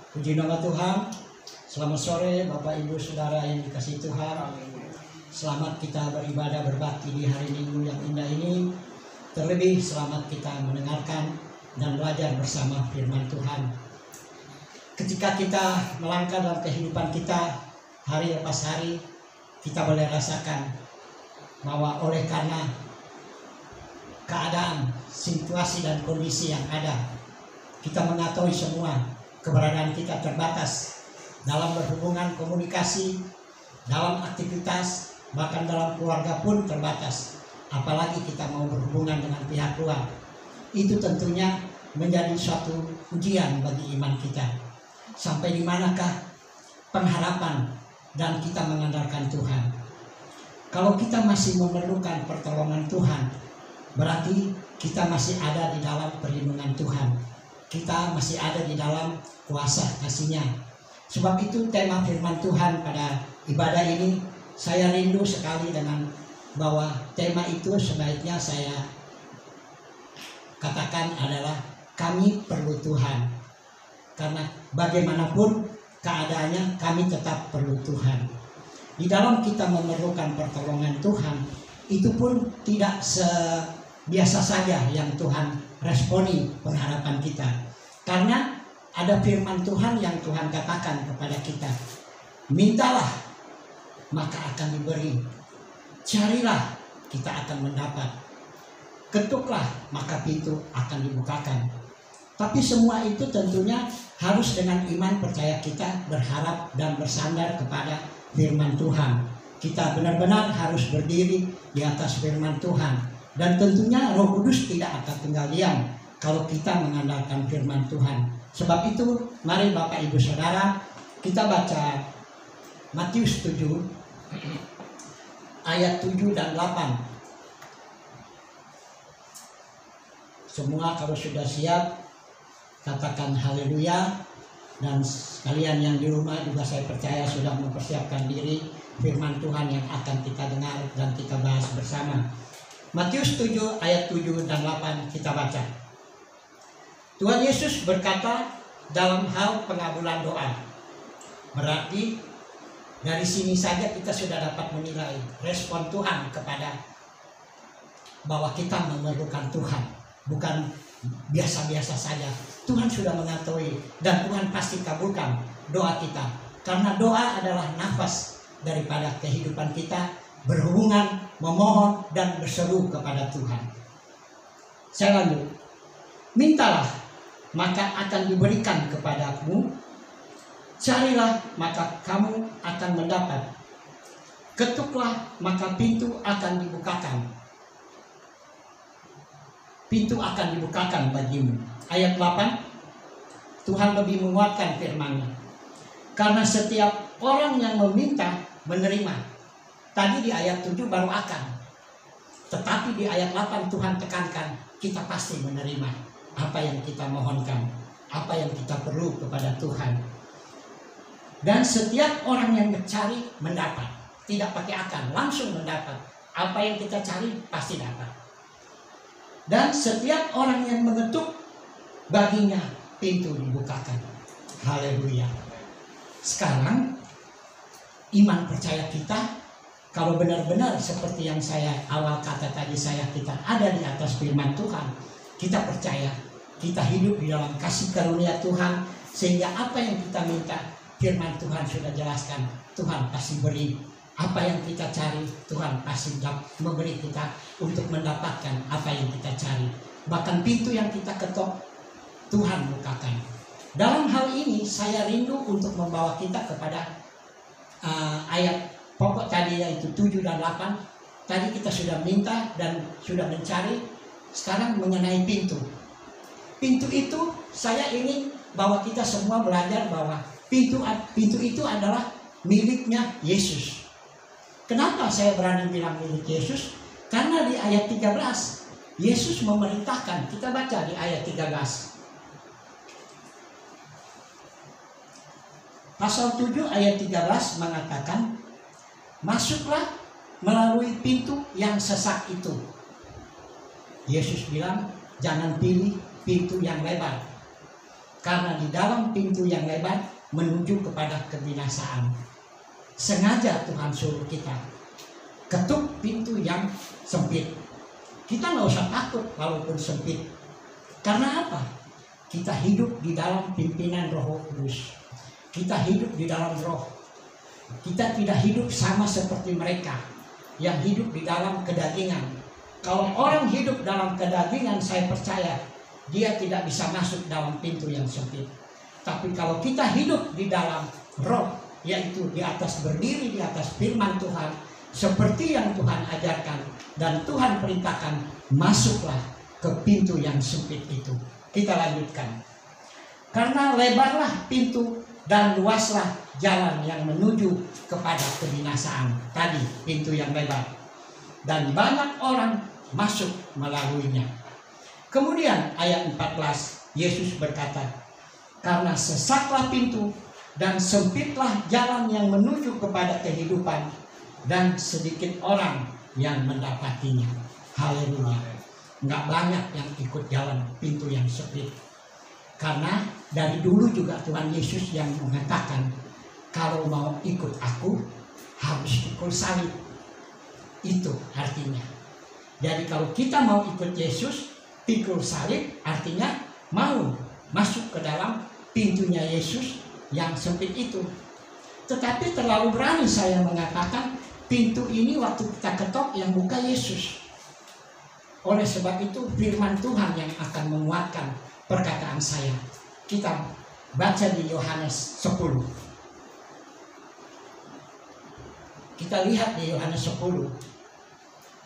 Puji nama Tuhan. Selamat sore Bapak Ibu Saudara yang dikasihi Tuhan. Selamat kita beribadah berbakti di hari Minggu yang indah ini. Terlebih selamat kita mendengarkan dan belajar bersama firman Tuhan. Ketika kita melangkah dalam kehidupan kita hari lepas hari, kita boleh rasakan bahwa oleh karena keadaan, situasi dan kondisi yang ada, kita mengetahui semua keberadaan kita terbatas dalam berhubungan komunikasi, dalam aktivitas, bahkan dalam keluarga pun terbatas. Apalagi kita mau berhubungan dengan pihak luar. Itu tentunya menjadi suatu ujian bagi iman kita. Sampai di manakah pengharapan dan kita mengandalkan Tuhan? Kalau kita masih memerlukan pertolongan Tuhan, berarti kita masih ada di dalam perlindungan Tuhan. Kita masih ada di dalam kuasa kasih-Nya. Sebab itu tema firman Tuhan pada ibadah ini, saya rindu sekali dengan bahwa tema itu sebaiknya saya katakan adalah kami perlu Tuhan. Karena bagaimanapun keadaannya, kami tetap perlu Tuhan. Di dalam kita memerlukan pertolongan Tuhan, itu pun tidak biasa saja yang Tuhan responi pengharapan kita. Karena ada firman Tuhan yang Tuhan katakan kepada kita. Mintalah, maka akan diberi. Carilah, kita akan mendapat. Ketuklah, maka pintu akan dibukakan. Tapi semua itu tentunya harus dengan iman percaya kita, berharap dan bersandar kepada firman Tuhan. Kita benar-benar harus berdiri di atas firman Tuhan. Dan tentunya Roh Kudus tidak akan tinggal diam kalau kita mengandalkan firman Tuhan. Sebab itu mari Bapak Ibu Saudara, kita baca Matius 7 ayat 7 dan 8. Semua kalau sudah siap katakan haleluya. Dan sekalian yang di rumah juga saya percaya sudah mempersiapkan diri firman Tuhan yang akan kita dengar dan kita bahas bersama. Matius 7 ayat 7 dan 8 kita baca. Tuhan Yesus berkata dalam hal pengabulan doa. Berarti dari sini saja kita sudah dapat menilai respon Tuhan kepada bahwa kita memerlukan Tuhan. Bukan biasa-biasa saja. Tuhan sudah mengetahui dan Tuhan pasti kabulkan doa kita. Karena doa adalah nafas daripada kehidupan kita, berhubungan, memohon dan berseru kepada Tuhan. Saya lanjut. Mintalah, maka akan diberikan kepadamu. Carilah, maka kamu akan mendapat. Ketuklah, maka pintu akan dibukakan. Pintu akan dibukakan bagimu. Ayat 8, Tuhan lebih menguatkan firman-Nya. Karena setiap orang yang meminta, menerima. Tadi di ayat 7 baru akan. Tetapi di ayat 8 Tuhan tekankan, kita pasti menerima apa yang kita mohonkan, apa yang kita perlu kepada Tuhan. Dan setiap orang yang mencari, mendapat. Tidak pakai akan, langsung mendapat. Apa yang kita cari, pasti dapat. Dan setiap orang yang mengetuk, baginya pintu dibukakan. Haleluya. Sekarang, iman percaya kita, kalau benar-benar seperti yang saya awal kata tadi kita ada di atas firman Tuhan, kita percaya, kita hidup di dalam kasih karunia Tuhan, sehingga apa yang kita minta, firman Tuhan sudah jelaskan, Tuhan pasti beri. Apa yang kita cari, Tuhan pasti memberi kita untuk mendapatkan apa yang kita cari. Bahkan pintu yang kita ketok, Tuhan bukakan. Dalam hal ini, saya rindu untuk membawa kita kepada ayat pokok tadi yaitu 7 dan 8. Tadi kita sudah minta dan sudah mencari. Sekarang mengenai pintu. Pintu itu saya ingin bahwa kita semua belajar bahwa pintu itu adalah miliknya Yesus. Kenapa saya berani bilang milik Yesus? Karena di ayat 13 Yesus memerintahkan. Kita baca di ayat 13. Pasal 7 ayat 13 mengatakan, masuklah melalui pintu yang sesak itu. Yesus bilang, jangan pilih pintu yang lebar. karena di dalam pintu yang lebar menuju kepada kebinasaan. Sengaja Tuhan suruh kita ketuk pintu yang sempit. Kita nggak usah takut walaupun sempit. Karena apa? Kita hidup di dalam pimpinan Roh Kudus. Kita hidup di dalam Roh. Kita tidak hidup sama seperti mereka yang hidup di dalam kedagingan. Kalau orang hidup dalam kedagingan, saya percaya dia tidak bisa masuk dalam pintu yang sempit. Tapi kalau kita hidup di dalam Roh, yaitu di atas berdiri di atas firman Tuhan, seperti yang Tuhan ajarkan dan Tuhan perintahkan, masuklah ke pintu yang sempit itu. Kita lanjutkan. Karena lebarlah pintu dan luaslah jalan yang menuju kepada kebinasaan. Tadi pintu yang lebar. Dan banyak orang masuk melaluinya. Kemudian ayat 14, Yesus berkata, karena sesaklah pintu dan sempitlah jalan yang menuju kepada kehidupan, dan sedikit orang yang mendapatinya. Haleluya. Nggak banyak yang ikut jalan pintu yang sempit. Karena dari dulu juga Tuhan Yesus yang mengatakan, kalau mau ikut aku harus pikul salib. Itu artinya. Jadi kalau kita mau ikut Yesus, pikul salib artinya mau masuk ke dalam pintunya Yesus yang sempit itu. Tetapi terlalu berani saya mengatakan, pintu ini waktu kita ketok yang buka Yesus. Oleh sebab itu firman Tuhan yang akan menguatkan perkataan saya. Kita baca di Yohanes 10. Kita lihat di Yohanes 10.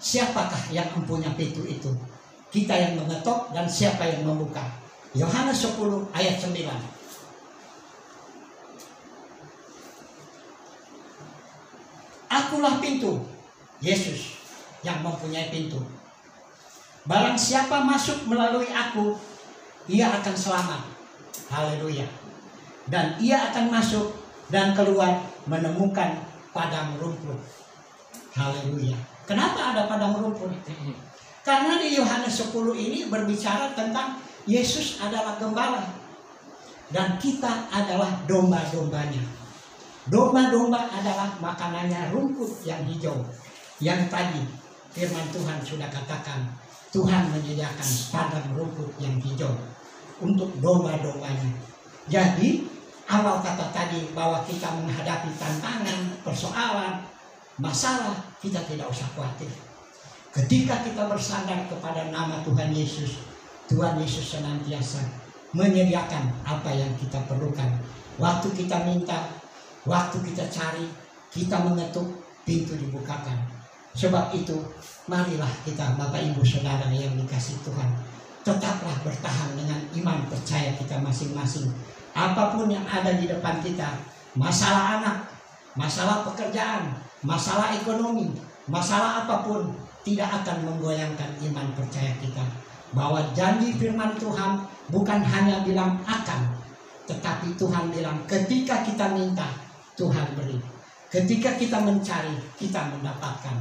Siapakah yang mempunyai pintu itu? Kita yang mengetok dan siapa yang membuka? Yohanes 10 ayat 9. Akulah pintu. Yesus yang mempunyai pintu. Barang siapa masuk melalui aku, ia akan selamat. Haleluya. Dan ia akan masuk dan keluar menemukan padang rumput. Haleluya. Kenapa ada padang rumput? Karena di Yohanes 10 ini berbicara tentang Yesus adalah gembala. Dan kita adalah domba-dombanya. Domba-domba adalah makanannya rumput yang hijau. Yang tadi firman Tuhan sudah katakan, Tuhan menyediakan padang rumput yang hijau untuk domba-dombanya. Jadi awal kata tadi bahwa kita menghadapi tantangan, persoalan, masalah, kita tidak usah khawatir. Ketika kita bersandar kepada nama Tuhan Yesus, Tuhan Yesus senantiasa menyediakan apa yang kita perlukan. Waktu kita minta, waktu kita cari, kita mengetuk, pintu dibukakan. Sebab itu, marilah kita Bapak Ibu Saudara yang dikasih Tuhan, tetaplah bertahan dengan iman percaya kita masing-masing. Apapun yang ada di depan kita, masalah anak, masalah pekerjaan, masalah ekonomi, masalah apapun, tidak akan menggoyangkan iman percaya kita. Bahwa janji firman Tuhan bukan hanya bilang akan, tetapi Tuhan bilang ketika kita minta, Tuhan beri. Ketika kita mencari, kita mendapatkan.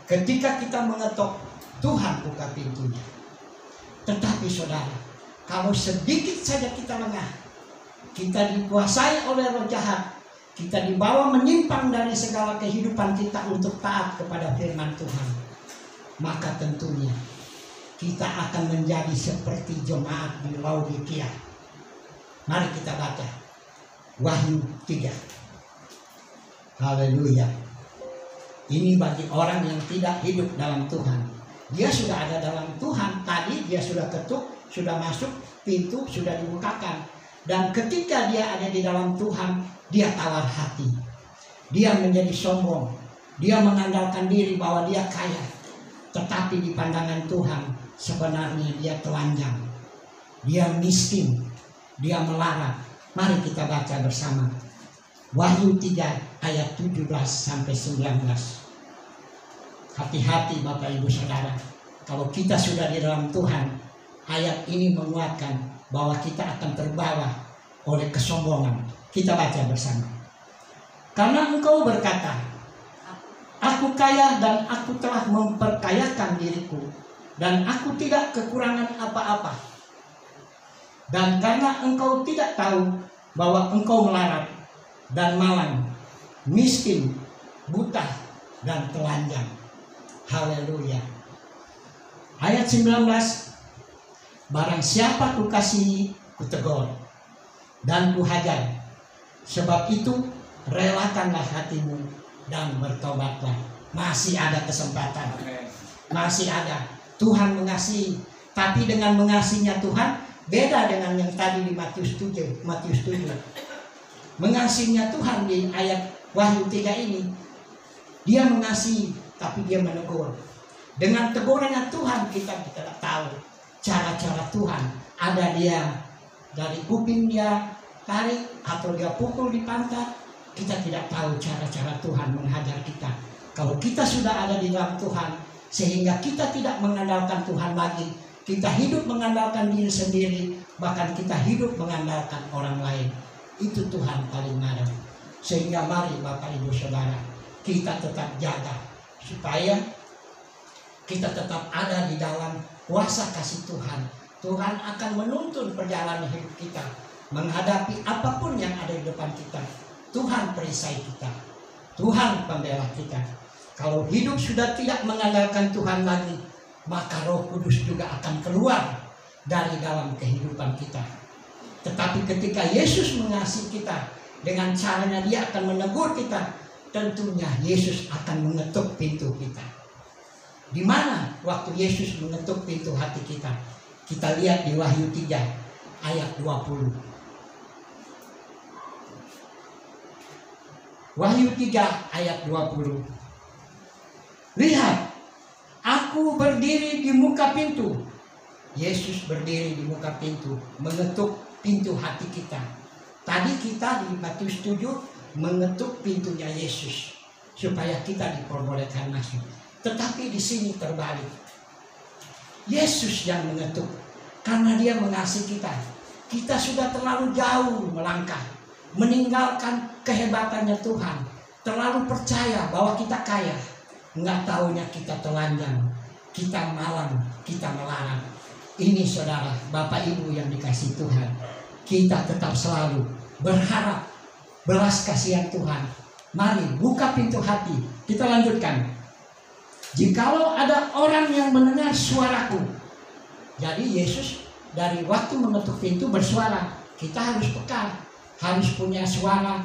Ketika kita mengetok, Tuhan buka pintunya. Tetapi saudara, kalau sedikit saja kita lengah, kita dikuasai oleh roh jahat, kita dibawa menyimpang dari segala kehidupan kita untuk taat kepada firman Tuhan, maka tentunya kita akan menjadi seperti jemaat di Laodikia. Mari kita baca Wahyu 3. Haleluya. Ini bagi orang yang tidak hidup dalam Tuhan. Dia sudah ada dalam Tuhan. Tadi dia sudah ketuk, sudah masuk, pintu sudah dibukakan. Dan ketika dia ada di dalam Tuhan, dia tawar hati. Dia menjadi sombong. Dia mengandalkan diri bahwa dia kaya. Tetapi di pandangan Tuhan, sebenarnya dia telanjang. Dia miskin. Dia melarat. Mari kita baca bersama. Wahyu 3 ayat 17 sampai 19. Hati-hati Bapak Ibu Saudara. Kalau kita sudah di dalam Tuhan, ayat ini menguatkan bahwa kita akan terbawa oleh kesombongan. Kita baca bersama. Karena engkau berkata, aku kaya dan aku telah memperkayakan diriku, dan aku tidak kekurangan apa-apa. Dan karena engkau tidak tahu bahwa engkau melarat dan malang, miskin, buta, dan telanjang. Haleluya. Ayat 19, barang siapa kukasihi, kutegur, dan kuhajar. Sebab itu relakanlah hatimu dan bertobatlah. Masih ada kesempatan. Masih ada. Tuhan mengasihi. Tapi dengan mengasihinya Tuhan beda dengan yang tadi di Matius 7. Mengasihinya Tuhan di ayat Wahyu 3 ini, dia mengasihi tapi dia menegur. Dengan tegurannya Tuhan kita tidak tahu cara-cara Tuhan. Ada dia dari kuping dia tarik atau dia pukul di pantat. Kita tidak tahu cara-cara Tuhan menghajar kita. Kalau kita sudah ada di dalam Tuhan, sehingga kita tidak mengandalkan Tuhan lagi, kita hidup mengandalkan diri sendiri, bahkan kita hidup mengandalkan orang lain. Itu Tuhan paling marah. Sehingga mari Bapak Ibu Saudara, kita tetap jaga supaya kita tetap ada di dalam kuasa kasih Tuhan. Tuhan akan menuntun perjalanan hidup kita, menghadapi apapun yang ada di depan kita. Tuhan perisai kita, Tuhan pembela kita. Kalau hidup sudah tidak mengandalkan Tuhan lagi, maka Roh Kudus juga akan keluar dari dalam kehidupan kita. Tetapi ketika Yesus mengasihi kita, dengan caranya dia akan menegur kita, tentunya Yesus akan mengetuk pintu kita. Di mana waktu Yesus mengetuk pintu hati kita? Kita lihat di Wahyu 3 ayat 20. Wahyu 3 ayat 20. Lihat, aku berdiri di muka pintu. Yesus berdiri di muka pintu, mengetuk pintu hati kita. Tadi kita di Matius 7 mengetuk pintunya Yesus supaya kita diperbolehkan masuk. Tetapi di sini terbalik. Yesus yang mengetuk karena dia mengasihi kita. Kita sudah terlalu jauh melangkah, meninggalkan kehebatannya Tuhan, terlalu percaya bahwa kita kaya. Nggak taunya kita telanjang, kita malang, kita melarat. Ini saudara, Bapak Ibu yang dikasihi Tuhan, kita tetap selalu berharap belas kasihan Tuhan. Mari buka pintu hati. Kita lanjutkan. Jikalau ada orang yang mendengar suaraku. Jadi Yesus dari waktu mengetuk pintu bersuara. Kita harus peka, harus punya suara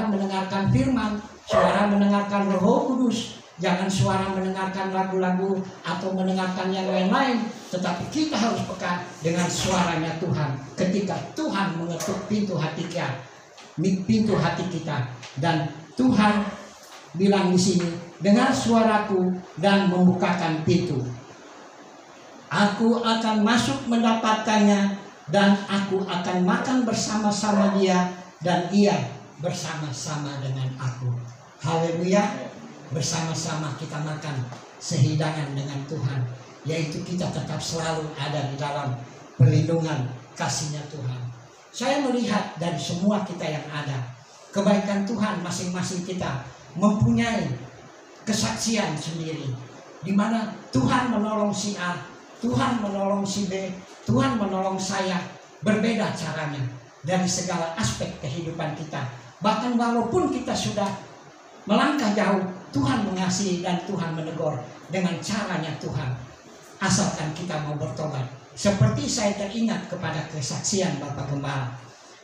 mendengarkan firman, suara mendengarkan Roh Kudus. Jangan suara mendengarkan lagu-lagu atau mendengarkan yang lain-lain, tetapi kita harus peka dengan suaranya Tuhan. Ketika Tuhan mengetuk pintu hati kita, dan Tuhan bilang di sini, dengar suaraku dan membukakan pintu. Aku akan masuk mendapatkannya, dan aku akan makan bersama-sama dia, dan ia bersama-sama dengan aku. Haleluya. Bersama-sama kita makan sehidangan dengan Tuhan, yaitu kita tetap selalu ada di dalam perlindungan kasihnya Tuhan. Saya melihat dari semua kita yang ada, kebaikan Tuhan masing-masing kita mempunyai kesaksian sendiri, di mana Tuhan menolong si A, Tuhan menolong si B, Tuhan menolong saya. Berbeda caranya dari segala aspek kehidupan kita. Bahkan walaupun kita sudah melangkah jauh, Tuhan mengasihi dan Tuhan menegur dengan caranya Tuhan. Asalkan kita mau bertobat. Seperti saya teringat kepada kesaksian Bapak Gembala.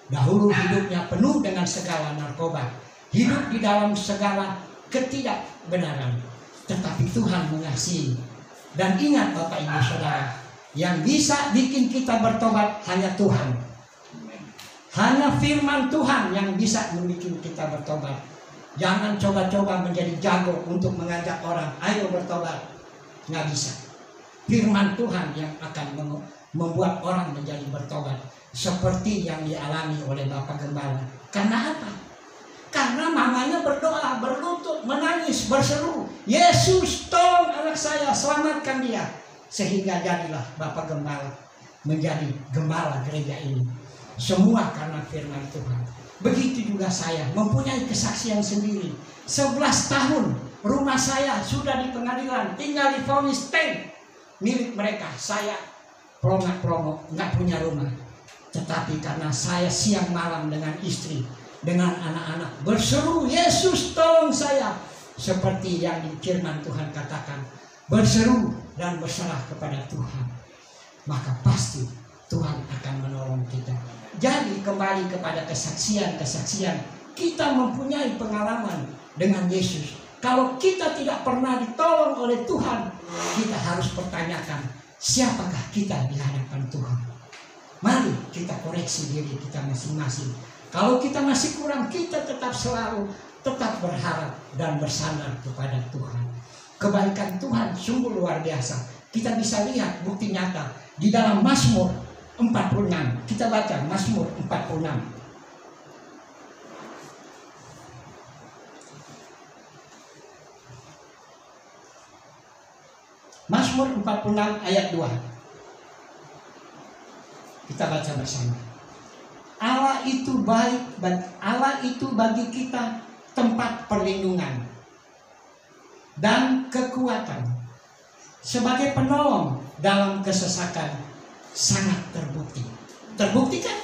Dahulu hidupnya penuh dengan segala narkoba, hidup di dalam segala ketidakbenaran. Tetapi Tuhan mengasihi. Dan ingat Bapak Ibu Saudara, yang bisa bikin kita bertobat hanya Tuhan. Hanya firman Tuhan yang bisa membuat kita bertobat. Jangan coba-coba menjadi jago untuk mengajak orang, ayo bertobat. Nggak bisa. Firman Tuhan yang akan membuat orang menjadi bertobat. Seperti yang dialami oleh Bapak Gembala. Karena apa? Karena mamanya berdoa, berlutut, menangis, berseru, Yesus tolong anak saya, selamatkan dia. Sehingga jadilah Bapak Gembala menjadi gembala gereja ini. Semua karena firman Tuhan. Begitu juga saya mempunyai kesaksian sendiri. 11 tahun rumah saya sudah di pengadilan, tinggal di vonis 10 milik mereka. Saya promo nggak punya rumah. Tetapi karena saya siang malam dengan istri, dengan anak-anak berseru, Yesus tolong saya. Seperti yang di firman Tuhan katakan, berseru dan berserah kepada Tuhan, maka pasti Tuhan akan menolong kita. Jadi kembali kepada kesaksian-kesaksian, kita mempunyai pengalaman dengan Yesus. Kalau kita tidak pernah ditolong oleh Tuhan, kita harus pertanyakan, siapakah kita di hadapan Tuhan? Mari kita koreksi diri kita masing-masing. Kalau kita masih kurang, kita tetap berharap dan bersandar kepada Tuhan. Kebaikan Tuhan sungguh luar biasa. Kita bisa lihat bukti nyata di dalam Mazmur 46. Kita baca Mazmur 46. Mazmur 46 ayat 2. Kita baca bersama. Allah itu baik, Allah itu bagi kita tempat perlindungan dan kekuatan. Sebagai penolong dalam kesesakan sangat terbukti. Terbukti kan?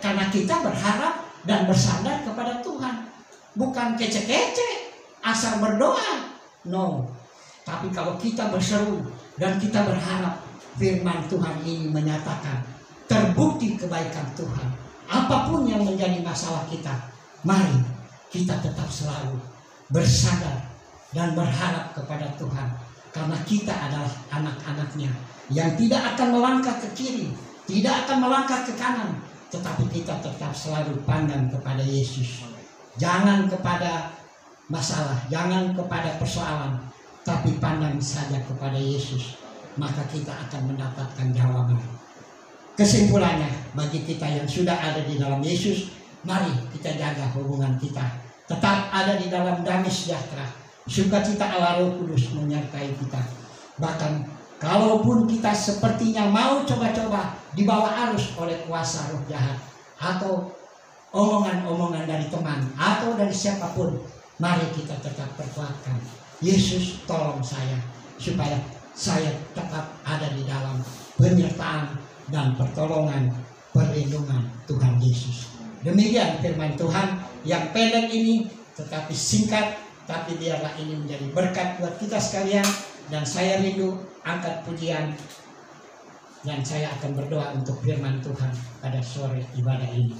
Karena kita berharap dan bersandar kepada Tuhan. Bukan kece-kece, asal berdoa. No. Tapi kalau kita berseru dan kita berharap, firman Tuhan ini menyatakan terbukti kebaikan Tuhan. Apapun yang menjadi masalah kita, mari kita tetap selalu bersandar dan berharap kepada Tuhan. Karena kita adalah anak-anaknya yang tidak akan melangkah ke kiri, tidak akan melangkah ke kanan, tetapi kita tetap selalu pandang kepada Yesus. Jangan kepada masalah, jangan kepada persoalan, tapi pandang saja kepada Yesus. Maka kita akan mendapatkan jawaban. Kesimpulannya, bagi kita yang sudah ada di dalam Yesus, mari kita jaga hubungan kita. Tetap ada di dalam damai sejahtera. Sukacita Allah Roh Kudus menyertai kita. Bahkan kalaupun kita sepertinya mau coba-coba dibawa arus oleh kuasa roh jahat, atau omongan-omongan dari teman, atau dari siapapun, mari kita tetap perkuatkan. Yesus tolong saya, supaya saya tetap ada di dalam penyertaan dan pertolongan, perlindungan Tuhan Yesus. Demikian firman Tuhan yang pendek ini, tetapi singkat, tapi biarlah ini menjadi berkat buat kita sekalian. Dan saya rindu angkat pujian, dan saya akan berdoa untuk firman Tuhan pada sore ibadah ini.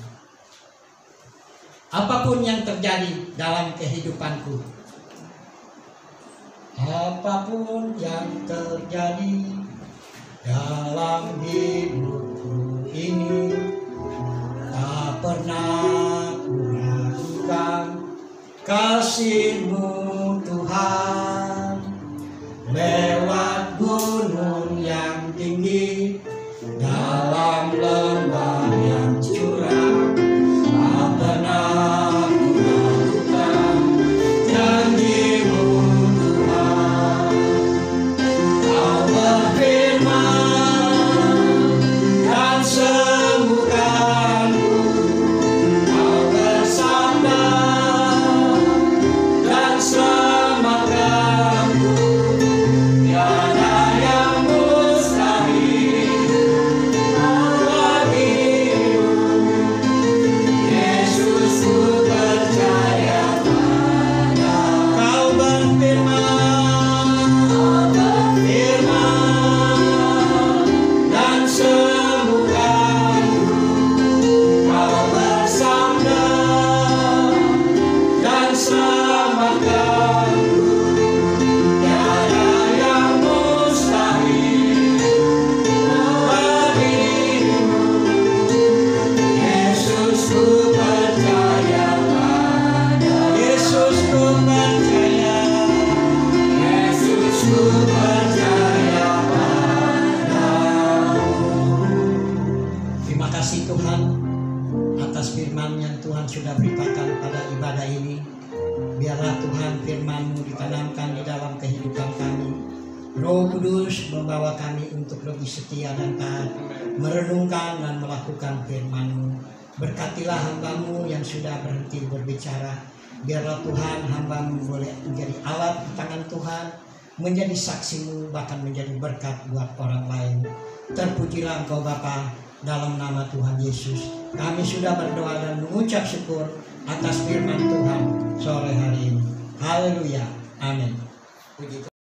Apapun yang terjadi dalam kehidupanku, apapun yang terjadi dalam hidupku ini, tak pernah kuragukan kasih-Mu Tuhan. Lewat gunung yang tinggi, dalam lembah yang curam, tak pernah kuragukan janji-Mu Tuhan. Kau berfirman dan sembuhkanku, Kau bersabda dan selamatkanku. Tiada yang mustahil bagimu, Yesus, ku percaya pada. Kau berfirman dan sembuhkanku, Kau bersabda dan selamatkanku. Tiada yang mustahil bagimu, Yesus, ku percaya pada. Yesus, ku percaya. Yesus, ku percaya padamu. Terima kasih Tuhan atas firman yang Tuhan sudah berikan pada ibadah ini. Biarlah Tuhan firman-Mu ditanamkan di dalam kehidupan kami. Roh Kudus membawa kami untuk lebih setia dan taat, merenungkan dan melakukan firman-Mu. Berkatilah hamba-Mu yang sudah berhenti berbicara. Biarlah Tuhan hamba-Mu boleh menjadi alat di tangan Tuhan, menjadi saksi-Mu, bahkan menjadi berkat buat orang lain. Terpujilah Engkau Bapa, dalam nama Tuhan Yesus. Kami sudah berdoa dan mengucap syukur atas firman Tuhan sore hari ini. Haleluya. Amin. Puji Tuhan.